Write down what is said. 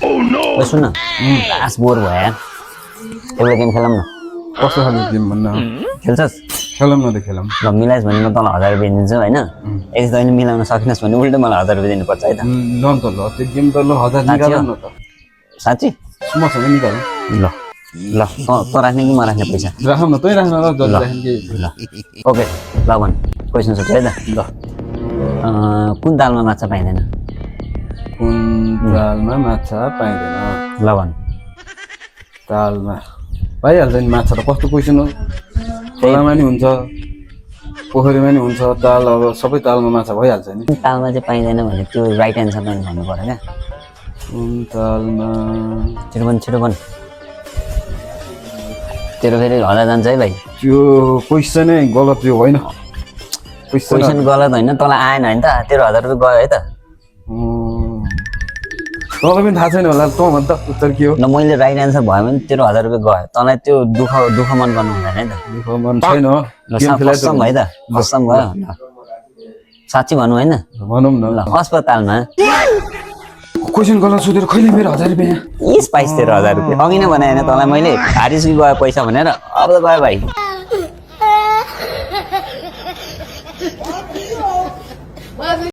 ओइ सुन न last bore भयो यार एउटा गेम खेलौँ न कस्तो खालको गेम भन्न खेल्छस् खेलौँ न त खेलौँ ल मिलाइस् भने म तँलाई 1000 रुपियाँ दिन्छु होइन यदि तैँले मिलाउन सकिनस् भने उल्टो मलाई 1000 रुपियाँ दिनुपर्छ है त ल त ल त्यो गेम त ल 1000 निकालौँ न त साँच्ची मसँग निकालौँ ल ल तँ राख्ने कि म राख्ने पैसा राखौँ न तै राख्न ल जति राख्ने के ल ओके ल भन् क्वेसन सोध्छु है त ल कुन दालमा माछा पाइँदैन कुन तालमा माछा पाइँदैन ल भन् तालमा पाइहाल्छ नि माछा त कस्तो क्वेसन हो खोलामा नि हुन्छ पोखरीमा नि हुन्छ ताल अब सबै तालमा माछा भइहाल्छ नि कुन तालमा चाहिँ पाइँदैन भने त्यो राइट एन्सर पनि भन्नु पर्यो क्या कुन तालमा छिटो भन् तेरो फेरि हल्ला जान्छ है भाइ त्यो क्वेसनै गलत यो होइन क्वेसन गलत होइन तँलाई आएन होइन त तेरो 1000 रुपियाँ गयो है त तँलाई पनि थाहा छैन होला तँ भन् त उत्तर के हो ल मैले राइट एन्सर भयो भने तेरो 1000 रुपियाँ गयो तँलाई त्यो दुःख मन गर्नु हुँदैन है त दुःख मन छैन ल कसम है त कसम भयो ल साँच्ची भन्नु होइन भनौँ न ल अस्पतालमा क्वेसन गलत सोधेर खैले मेरो 1000 रुपियाँ पाइस तेरो 1000 रुपियाँ अघि नै भने होइन तँलाई मैले हारिस गयो पैसा भनेर अब त गयो भाइ